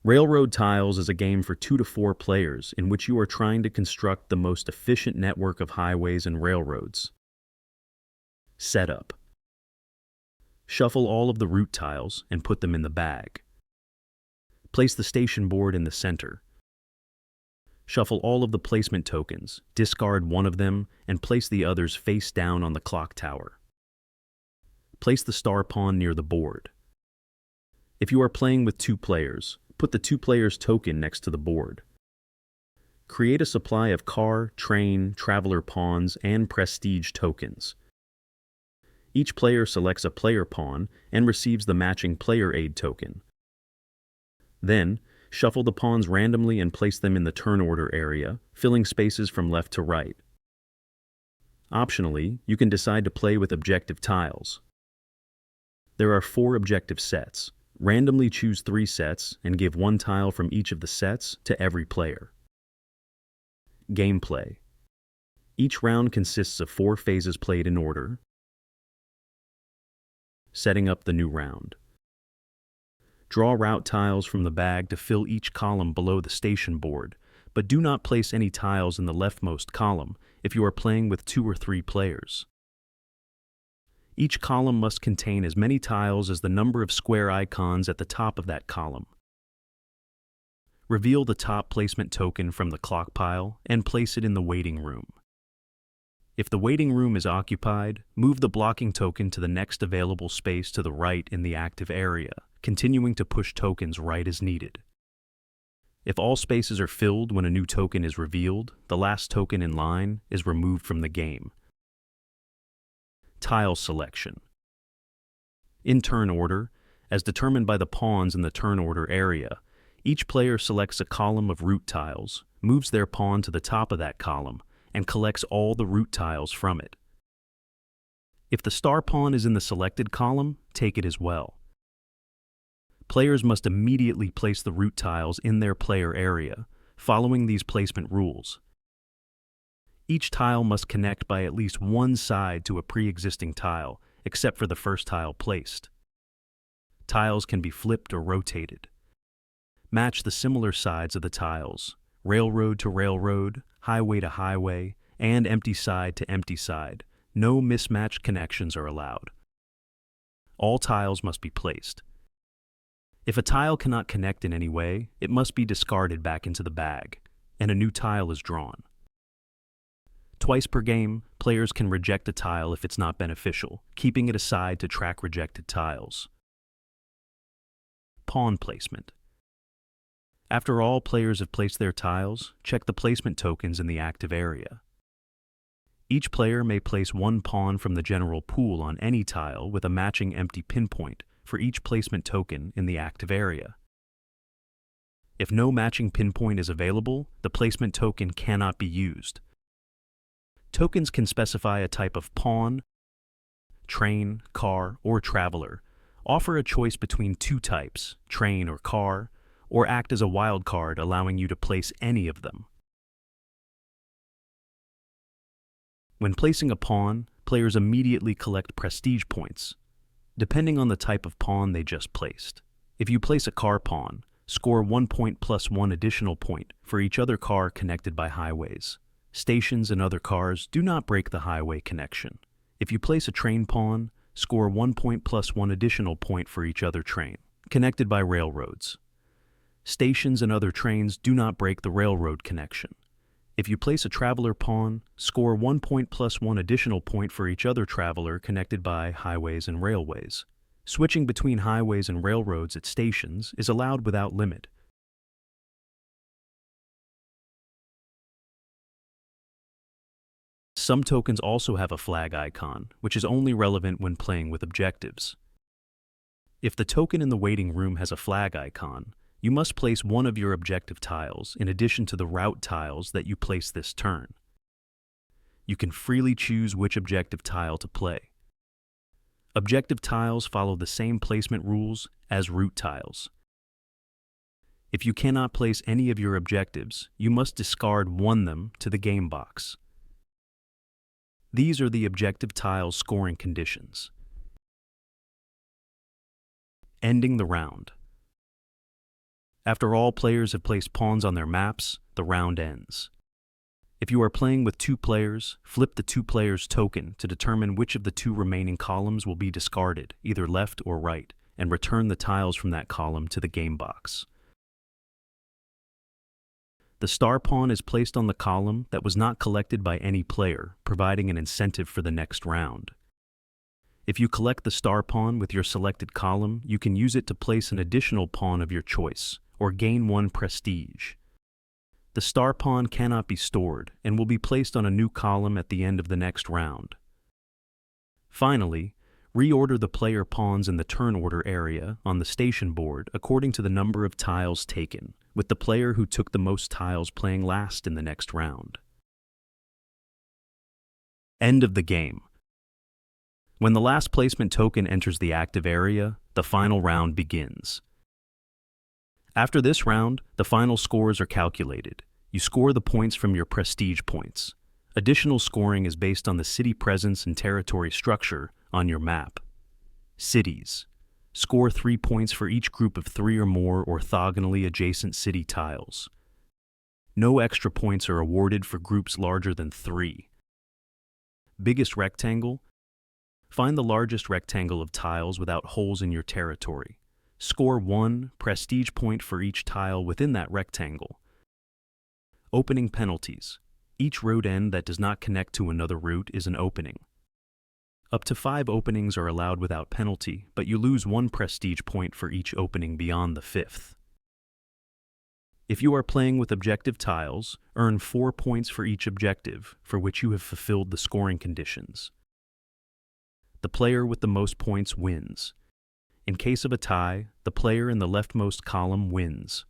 Railroad Tiles is a game for 2 to 4 players in which you are trying to construct the most efficient network of highways and railroads. Setup. Shuffle all of the route tiles and put them in the bag. Place the station board in the center. Shuffle all of the placement tokens, discard one of them, and place the others face down on the clock tower. Place the star pawn near the board. If you are playing with 2 players, put the 2 players token next to the board. Create a supply of car, train, traveler pawns, and prestige tokens. Each player selects a player pawn and receives the matching player aid token. Then, shuffle the pawns randomly and place them in the turn order area, filling spaces from left to right. Optionally, you can decide to play with objective tiles. There are 4 objective sets. Randomly choose 3 sets and give 1 tile from each of the sets to every player. Gameplay. Each round consists of 4 phases played in order. Setting up the new round. Draw route tiles from the bag to fill each column below the station board, but do not place any tiles in the leftmost column if you are playing with 2 or 3 players. Each column must contain as many tiles as the number of square icons at the top of that column. Reveal the top placement token from the clock pile and place it in the waiting room. If the waiting room is occupied, move the blocking token to the next available space to the right in the active area, continuing to push tokens right as needed. If all spaces are filled when a new token is revealed, the last token in line is removed from the game. Tile selection. In turn order, as determined by the pawns in the turn order area, each player selects a column of route tiles, moves their pawn to the top of that column, and collects all the route tiles from it. If the star pawn is in the selected column, take it as well. Players must immediately place the route tiles in their player area, following these placement rules. Each tile must connect by at least one side to a pre-existing tile, except for the first tile placed. Tiles can be flipped or rotated. Match the similar sides of the tiles, railroad to railroad, highway to highway, and empty side to empty side. No mismatched connections are allowed. All tiles must be placed. If a tile cannot connect in any way, it must be discarded back into the bag, and a new tile is drawn. Twice per game, players can reject a tile if it's not beneficial, keeping it aside to track rejected tiles. Pawn placement. After all players have placed their tiles, check the placement tokens in the active area. Each player may place 1 pawn from the general pool on any tile with a matching empty pinpoint for each placement token in the active area. If no matching pinpoint is available, the placement token cannot be used. Tokens can specify a type of pawn, train, car, or traveler, offer a choice between 2 types, train or car, or act as a wild card allowing you to place any of them. When placing a pawn, players immediately collect prestige points, depending on the type of pawn they just placed. If you place a car pawn, score 1 point plus 1 additional point for each other car connected by highways. Stations and other cars do not break the highway connection. If you place a train pawn, score 1 point plus 1 additional point for each other train connected by railroads. Stations and other trains do not break the railroad connection. If you place a traveler pawn, score 1 point plus 1 additional point for each other traveler connected by highways and railways. Switching between highways and railroads at stations is allowed without limit. Some tokens also have a flag icon, which is only relevant when playing with objectives. If the token in the waiting room has a flag icon, you must place 1 of your objective tiles in addition to the route tiles that you place this turn. You can freely choose which objective tile to play. Objective tiles follow the same placement rules as route tiles. If you cannot place any of your objectives, you must discard them to the game box. These are the objective tiles scoring conditions. Ending the round. After all players have placed pawns on their maps, the round ends. If you are playing with 2 players, flip the 2 players' token to determine which of the 2 remaining columns will be discarded, either left or right, and return the tiles from that column to the game box. The star pawn is placed on the column that was not collected by any player, providing an incentive for the next round. If you collect the star pawn with your selected column, you can use it to place an additional pawn of your choice, or gain 1 prestige. The star pawn cannot be stored and will be placed on a new column at the end of the next round. Finally, reorder the player pawns in the turn order area on the station board according to the number of tiles taken, with the player who took the most tiles playing last in the next round. End of the game. When the last placement token enters the active area, the final round begins. After this round, the final scores are calculated. You score the points from your prestige points. Additional scoring is based on the city presence and territory structure on your map. Cities. Score 3 points for each group of 3 or more orthogonally adjacent city tiles. No extra points are awarded for groups larger than 3. Biggest rectangle. Find the largest rectangle of tiles without holes in your territory. Score 1 prestige point for each tile within that rectangle. Opening penalties. Each road end that does not connect to another route is an opening. Up to 5 openings are allowed without penalty, but you lose 1 prestige point for each opening beyond the 5th. If you are playing with objective tiles, earn 4 points for each objective for which you have fulfilled the scoring conditions. The player with the most points wins. In case of a tie, the player in the leftmost column wins.